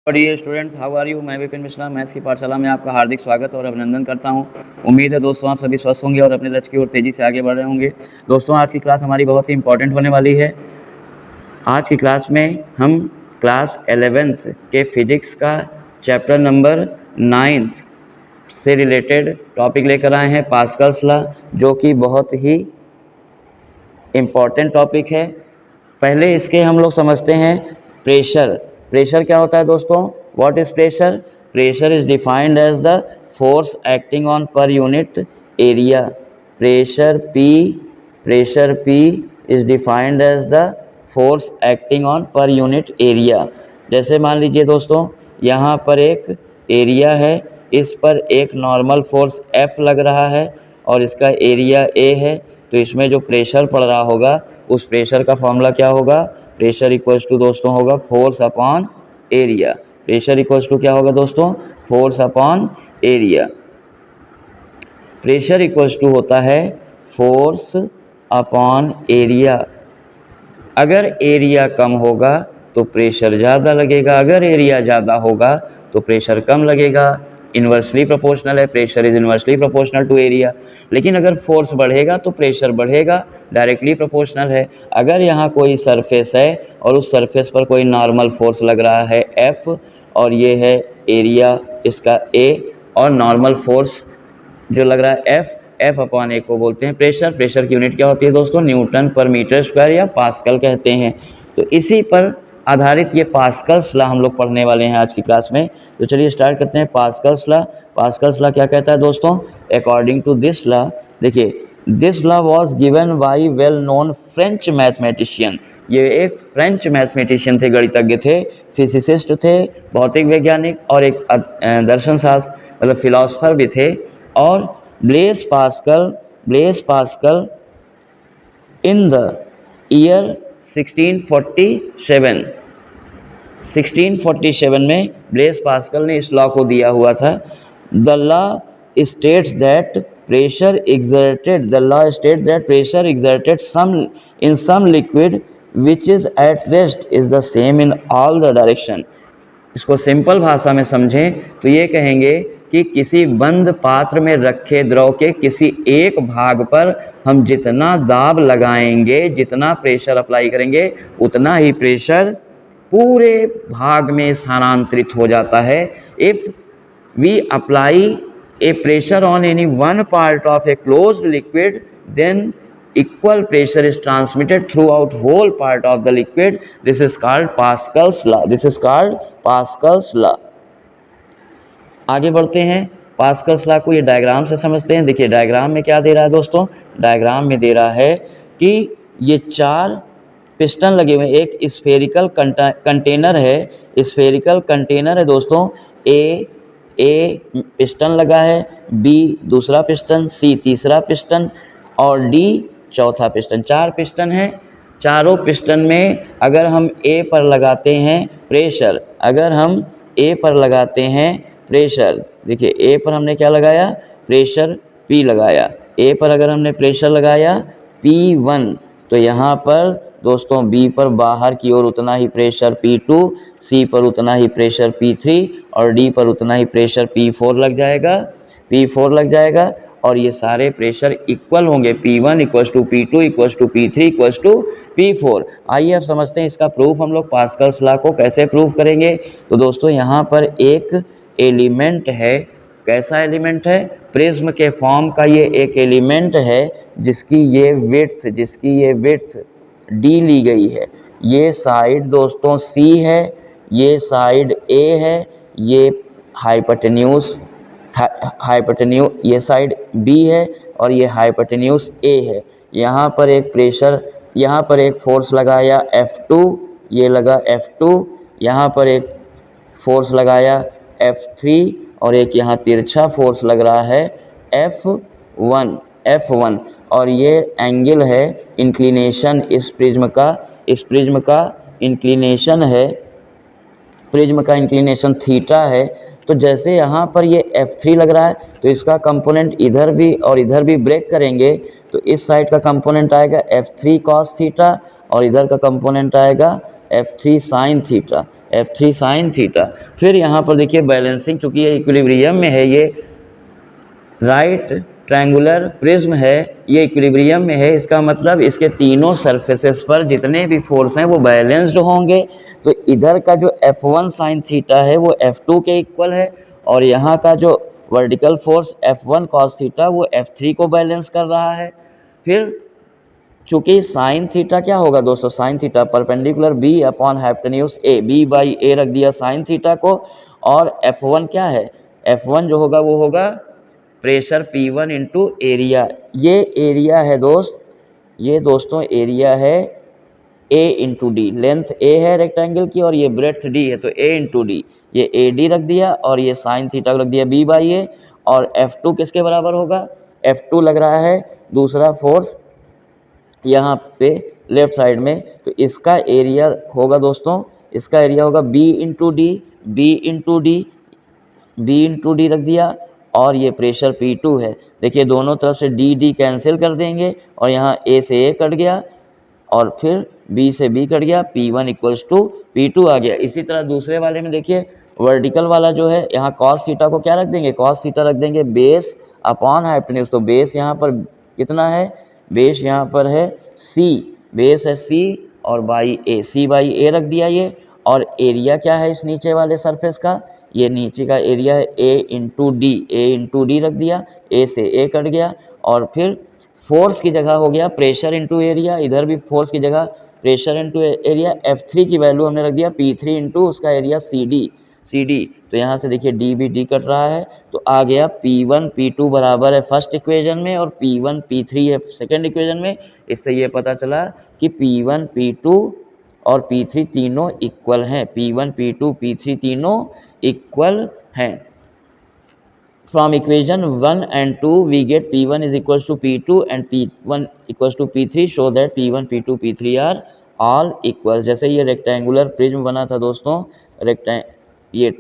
Dear students, how are you. मैं Vipin Mishra maths की पाठशाला में आपका हार्दिक स्वागत और अभिनंदन करता हूं। उम्मीद है दोस्तों आप सभी स्वस्थ होंगे और अपने लक्ष्य की ओर तेजी से आगे बढ़ रहे होंगे। दोस्तों आज की क्लास हमारी बहुत ही इंपॉर्टेंट होने वाली है। आज की क्लास में हम क्लास 11th के फिजिक्स का चैप्टर नंबर 9th से रिलेटेड टॉपिक लेकर आए हैं, पास्कल्स लॉ, जो कि बहुत ही इम्पॉर्टेंट टॉपिक है। पहले इसके हम लोग समझते हैं प्रेशर। प्रेशर क्या होता है दोस्तों? What is pressure? Pressure is defined as the force acting on per unit area. Pressure P is defined as the force acting on per unit area. जैसे मान लीजिए दोस्तों, यहाँ पर एक एरिया है, इस पर एक नॉर्मल फोर्स F लग रहा है और इसका एरिया A है, तो इसमें जो प्रेशर पड़ रहा होगा उस प्रेशर का फॉर्मूला क्या होगा? प्रेशर इक्वल्स टू दोस्तों होगा force upon area. Pressure equals to क्या होगा दोस्तों? Force upon area. Pressure equals to होता है फोर्स अपॉन एरिया। अगर एरिया कम होगा तो प्रेशर ज़्यादा लगेगा, अगर एरिया ज़्यादा होगा तो प्रेशर कम लगेगा। इन्वर्सली प्रोपोर्शनल है, pressure is inversely proportional to area. लेकिन अगर फोर्स बढ़ेगा तो प्रेशर बढ़ेगा, डायरेक्टली प्रोपोर्शनल है। अगर यहाँ कोई सरफेस है और उस सरफेस पर कोई नॉर्मल फोर्स लग रहा है F और ये है एरिया इसका A, और नॉर्मल फोर्स जो लग रहा है F अपॉन A को बोलते हैं प्रेशर। प्रेशर की यूनिट क्या होती है दोस्तों? न्यूटन पर मीटर स्क्वायर या पास्कल कहते हैं। तो इसी पर आधारित ये पास्कल्स लॉ हम लोग पढ़ने वाले हैं आज की क्लास में। तो चलिए स्टार्ट करते हैं पास्कल्स लॉ। पास्कल्स लॉ क्या कहता है दोस्तों? अकॉर्डिंग टू दिस लॉ, देखिए, this law was given by well known French mathematician. ये एक फ्रेंच मैथमेटिशियन थे, गणितज्ञ थे, फिजिसिस्ट थे, भौतिक वैज्ञानिक और एक दर्शन शास्त्र मतलब फिलोसफर भी थे। और Blaise Pascal in the year 1647 में ब्लेस पास्कल ने इस लॉ को दिया हुआ था। The law states that pressure exerted in some liquid which is at rest is the same in all the direction। इसको सिंपल भाषा में समझें तो ये कहेंगे कि किसी बंद पात्र में रखे द्रव के किसी एक भाग पर हम जितना दाब लगाएंगे, जितना प्रेशर अप्लाई करेंगे, उतना ही प्रेशर पूरे भाग में स्थानांतरित हो जाता है। If we apply a pressure on any one part of a closed liquid, then equal pressure is transmitted throughout whole part of the liquid. This is called Pascal's law। आगे बढ़ते हैं, पास्कल्स लॉ को ये diagram से समझते हैं। देखिए diagram में क्या दे रहा है दोस्तों? डायग्राम में दे रहा है कि ये 4 पिस्टन लगे हुए हैं। एक स्फेरिकल कंटेनर है, स्फेरिकल कंटेनर है दोस्तों। ए पिस्टन लगा है, बी दूसरा पिस्टन, सी तीसरा पिस्टन और डी चौथा पिस्टन। 4 पिस्टन है। चारों पिस्टन में अगर हम ए पर लगाते हैं प्रेशर, देखिए ए पर हमने क्या लगाया? प्रेशर P लगाया। ए पर अगर हमने प्रेशर लगाया P1, तो यहाँ पर दोस्तों B पर बाहर की ओर उतना ही प्रेशर P2, C पर उतना ही प्रेशर P3 और D पर उतना ही प्रेशर P4 लग जाएगा। और ये सारे प्रेशर इक्वल होंगे, P1 equals to P2 equals to P3 equals to P4। आइए अब समझते हैं इसका प्रूफ हम लोग पास्कल्स लॉ को कैसे प्रूफ करेंगे। तो दोस्तों यहाँ पर एक एलिमेंट है। कैसा एलिमेंट है? प्रिज्म के फॉर्म का ये एक एलिमेंट है जिसकी ये विड्थ D ली गई है। ये साइड दोस्तों C है, ये साइड A है, ये हाइपोटेन्यूज ये साइड B है और ये हाइपोटेन्यूज A है। यहाँ पर एक फोर्स लगाया F2, ये लगा F2, यहाँ पर एक फोर्स लगाया F3 और एक यहाँ तिरछा फोर्स लग रहा है F1 और ये एंगल है इंक्लिनेशन इस प्रिज्म का इंक्लिनेशन थीटा है। तो जैसे यहाँ पर ये F3 लग रहा है तो इसका कंपोनेंट इधर भी और इधर भी ब्रेक करेंगे तो इस साइड का कंपोनेंट आएगा F3 cos थीटा और इधर का कंपोनेंट आएगा F3 sin theta. F3 sine theta. फिर यहाँ पर देखिए बैलेंसिंग, चूंकि ये इक्विलिब्रियम में है, ये राइट ट्रायंगुलर प्रिज्म है, ये इक्विलिब्रियम में है, इसका मतलब इसके तीनों सरफेसेस पर जितने भी फोर्स हैं वो बैलेंस्ड होंगे। तो इधर का जो F1 साइन थीटा है वो F2 के इक्वल है, और यहाँ का जो vertical force F1 cos theta वो F3 को बैलेंस कर रहा है। फिर चूंकि साइन थीटा क्या होगा दोस्तों, sine theta perpendicular B upon hypotenuse A, B by A रख दिया साइन थीटा को, और F1 क्या है, F1 जो होगा वो होगा प्रेशर P1 इंटू एरिया। ये एरिया है दोस्त, ये दोस्तों एरिया है A into D, length A है रेक्टेंगल की और ये ब्रेड्थ D है, तो A इंटू डी, ये AD रख दिया और ये साइन थीटा रख दिया B बाई ए। और F2 किसके बराबर होगा, F2 लग रहा है दूसरा फोर्स यहाँ पे लेफ्ट साइड में, तो इसका एरिया होगा दोस्तों, इसका एरिया होगा B into D, B into D, B into D रख दिया, और ये प्रेशर P2 है। देखिए दोनों तरफ से डी डी कैंसिल कर देंगे और यहाँ A से A कट गया और फिर B से B कट गया, P1 इक्वल्स टू P2 आ गया। इसी तरह दूसरे वाले में देखिए वर्टिकल वाला जो है, यहाँ कॉस थीटा को क्या रख देंगे, कॉस थीटा रख देंगे बेस अपॉन हाइपोटेन्यूज। तो बेस यहाँ पर कितना है, बेस यहाँ पर है C, बेस है C और by A, C by A रख दिया ये। और एरिया क्या है इस नीचे वाले सरफेस का, ये नीचे का एरिया है A into D, A into D रख दिया, A से A कट गया। और फिर फोर्स की जगह हो गया प्रेशर इंटू एरिया, इधर भी फोर्स की जगह प्रेशर इंटू एरिया। F3 की वैल्यू हमने रख दिया P3 इंटू उसका एरिया CD। तो यहाँ से देखिए D भी D कट रहा है, तो आ गया P1 P2 बराबर है फर्स्ट इक्वेशन में और P1 P3 है सेकंड इक्वेशन में। इससे ये पता चला कि P1 P2 और P3 तीनों इक्वल हैं, P1 P2 P3 तीनों इक्वल हैं। From equation 1 and 2 we get P1 is equals to P2 and P1 equals to P3, show that P1 P2 P3 are all equal। जैसे ये rectangular prism बना था दोस्तों, ये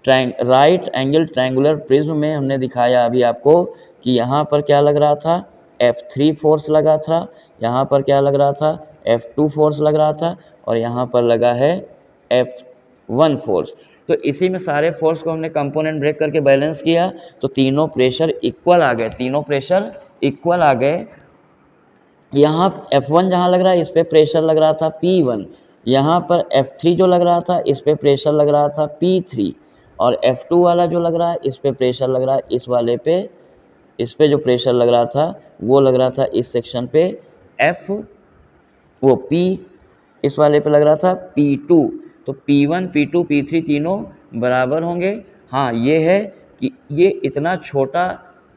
राइट एंगल ट्रायंगुलर प्रिज्म में हमने दिखाया अभी आपको कि यहाँ पर क्या लग रहा था, F3 फोर्स लगा था, यहाँ पर क्या लग रहा था, F2 फोर्स लग रहा था, और यहाँ पर लगा है F1 फोर्स। तो इसी में सारे फोर्स को हमने कंपोनेंट ब्रेक करके बैलेंस किया, तो तीनों प्रेशर इक्वल आ गए, तीनों प्रेशर इक्वल आ गए। यहाँ F1 जहाँ लग रहा है इस पर प्रेशर लग रहा था P1, यहाँ पर F3 जो लग रहा था इस पर प्रेशर लग रहा था P3, और F2 वाला जो लग रहा है इस पर प्रेशर लग रहा है, इस वाले पे, इस पे जो प्रेशर लग रहा था वो लग रहा था इस सेक्शन पे P, इस वाले पे लग रहा था P2। तो P1 P2 P3 तीनों बराबर होंगे। हाँ ये है कि ये इतना छोटा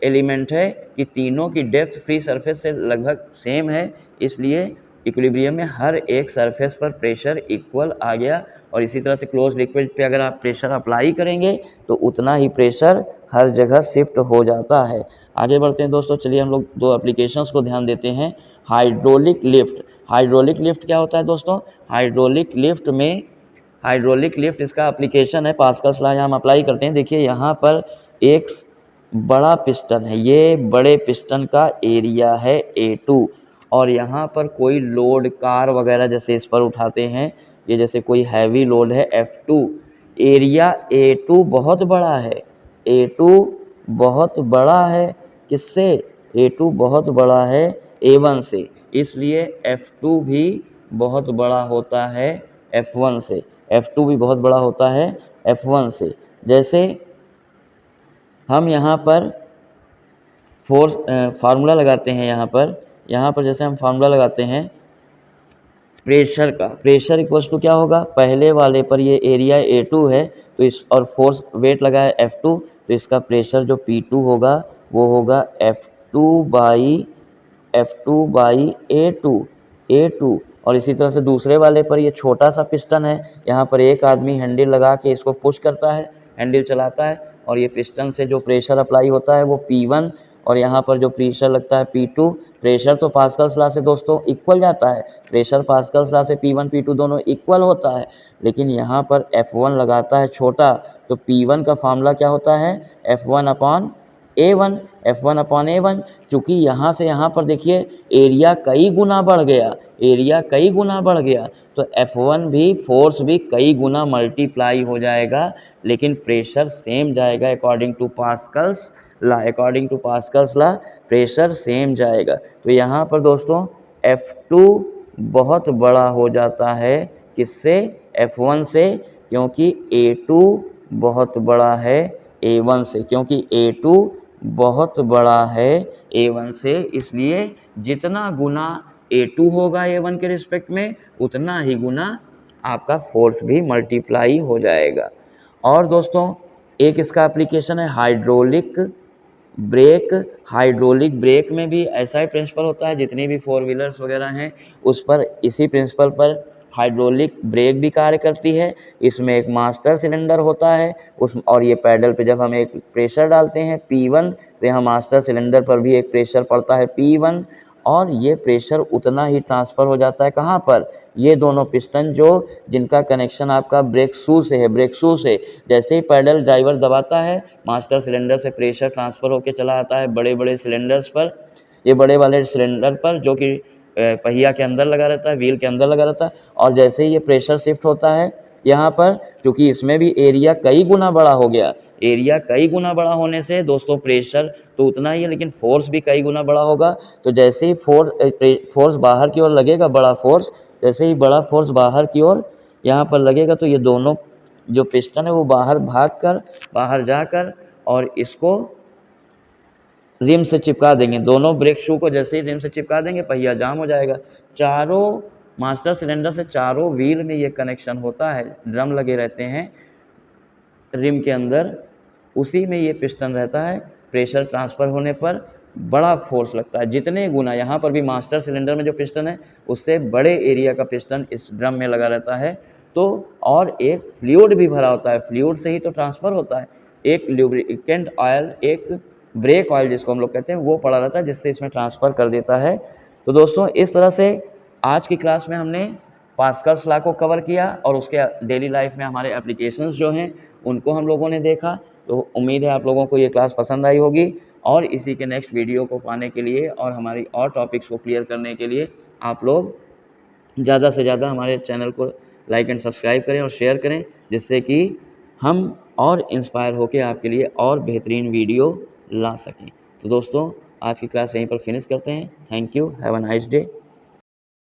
एलिमेंट है कि तीनों की डेप्थ फ्री सरफेस से लगभग सेम है, इसलिए इक्विलिब्रियम में हर एक सरफेस पर प्रेशर इक्वल आ गया। और इसी तरह से क्लोज लिक्विड पे अगर आप प्रेशर अप्लाई करेंगे तो उतना ही प्रेशर हर जगह शिफ्ट हो जाता है। आगे बढ़ते हैं दोस्तों, चलिए हम लोग दो एप्लीकेशंस को ध्यान देते हैं। हाइड्रोलिक लिफ्ट, हाइड्रोलिक लिफ्ट क्या होता है दोस्तों, हाइड्रोलिक लिफ्ट इसका एप्लीकेशन है, पास्कल्स लॉ हम अप्लाई करते हैं। देखिए यहाँ पर एक बड़ा पिस्टन है, ये बड़े पिस्टन का एरिया है A2, और यहाँ पर कोई लोड कार वगैरह जैसे इस पर उठाते हैं, ये जैसे कोई हैवी लोड है F2, एरिया A2 बहुत बड़ा है, A2 बहुत बड़ा है किससे, A2 बहुत बड़ा है A1 से, इसलिए F2 भी बहुत बड़ा होता है F1 से, F2 भी बहुत बड़ा होता है F1 से। जैसे हम यहाँ पर फोर्स फार्मूला लगाते हैं, यहाँ पर जैसे हम फार्मूला लगाते हैं प्रेशर का, प्रेशर इक्वल्स टू क्या होगा, पहले वाले पर ये एरिया A2 है तो इस, और फोर्स वेट लगा है F2, तो इसका प्रेशर जो P2 होगा वो होगा F2 बाई A2। और इसी तरह से दूसरे वाले पर ये छोटा सा पिस्टन है, यहाँ पर एक आदमी हैंडल लगा के इसको पुश करता है, हैंडल चलाता है, और ये पिस्टन से जो प्रेशर अप्लाई होता है वो P1, और यहाँ पर जो प्रेशर लगता है P2। प्रेशर तो पास्कल्स लॉ से दोस्तों इक्वल जाता है, प्रेशर पास्कल्स लॉ से P1 P2 दोनों इक्वल होता है, लेकिन यहाँ पर F1 लगाता है छोटा, तो P1 का फार्मूला क्या होता है, F1 upon A1, F1 upon A1। चूँकि यहाँ से यहाँ पर देखिए एरिया कई गुना बढ़ गया, एरिया कई गुना बढ़ गया, तो F1 भी, फोर्स भी कई गुना मल्टीप्लाई हो जाएगा, लेकिन प्रेशर सेम जाएगा according to Pascal's law. According to Pascal's law pressure same जाएगा। तो यहाँ पर दोस्तों F2 बहुत बड़ा हो जाता है किससे? F1 से, क्योंकि A2 बहुत बड़ा है A1 से, क्योंकि A2 बहुत बड़ा है A1 से, इसलिए जितना गुना A2 होगा A1 के रिस्पेक्ट में, उतना ही गुना आपका फोर्स भी मल्टीप्लाई हो जाएगा। और दोस्तों एक इसका एप्लीकेशन है हाइड्रोलिक ब्रेक। हाइड्रोलिक ब्रेक में भी ऐसा ही प्रिंसिपल होता है, जितनी भी फोर व्हीलर्स वगैरह हैं उस पर इसी प्रिंसिपल पर हाइड्रोलिक ब्रेक भी कार्य करती है। इसमें एक मास्टर सिलेंडर होता है उस, और ये पैडल पे जब हम एक प्रेशर डालते हैं P1, तो यहाँ मास्टर सिलेंडर पर भी एक प्रेशर पड़ता है P1, और ये प्रेशर उतना ही ट्रांसफ़र हो जाता है कहाँ पर? ये दोनों पिस्टन जो जिनका कनेक्शन आपका ब्रेक शू से है, ब्रेक शू से जैसे ही पैडल ड्राइवर दबाता है, मास्टर सिलेंडर से प्रेशर ट्रांसफ़र होकर चला आता है बड़े बड़े सिलेंडर्स पर। ये बड़े वाले सिलेंडर पर जो कि पहिया के अंदर लगा रहता है, व्हील के अंदर लगा रहता है, और जैसे ही ये प्रेशर शिफ्ट होता है यहाँ पर, क्योंकि इसमें भी एरिया कई गुना बड़ा हो गया, एरिया कई गुना बड़ा होने से दोस्तों प्रेशर तो उतना ही है, लेकिन फोर्स भी कई गुना बड़ा होगा। तो जैसे ही फोर्स बाहर की ओर लगेगा, बड़ा फोर्स, जैसे ही बड़ा फोर्स बाहर की ओर यहाँ पर लगेगा, तो ये दोनों जो पिस्टन है वो बाहर जाकर और इसको रिम से चिपका देंगे। दोनों ब्रेक शू को जैसे ही रिम से चिपका देंगे, पहिया जाम हो जाएगा। चारों मास्टर सिलेंडर से चारों व्हील में ये कनेक्शन होता है, ड्रम लगे रहते हैं रिम के अंदर, उसी में ये पिस्टन रहता है। प्रेशर ट्रांसफ़र होने पर बड़ा फोर्स लगता है, जितने गुना यहाँ पर भी मास्टर सिलेंडर में जो पिस्टन है उससे बड़े एरिया का पिस्टन इस ड्रम में लगा रहता है। तो और एक फ्लूइड भी भरा होता है, फ्लूइड से ही तो ट्रांसफ़र होता है। एक लुब्रिकेंट ऑयल, एक ब्रेक ऑयल जिसको हम लोग कहते हैं, वो पड़ा रहता है, जिससे इसमें ट्रांसफ़र कर देता है। तो दोस्तों इस तरह से आज की क्लास में हमने पास्कल्स लॉ को कवर किया, और उसके डेली लाइफ में हमारे एप्लीकेशंस जो हैं उनको हम लोगों ने देखा। तो उम्मीद है आप लोगों को ये क्लास पसंद आई होगी, और इसी के नेक्स्ट वीडियो को पाने के लिए और हमारी और टॉपिक्स को क्लियर करने के लिए आप लोग ज़्यादा से ज़्यादा हमारे चैनल को लाइक एंड सब्सक्राइब करें और शेयर करें, जिससे कि हम और इंस्पायर होकर आपके लिए और बेहतरीन वीडियो ला सकें। तो दोस्तों आज की क्लास यहीं पर फिनिश करते हैं। Thank you, have a nice day.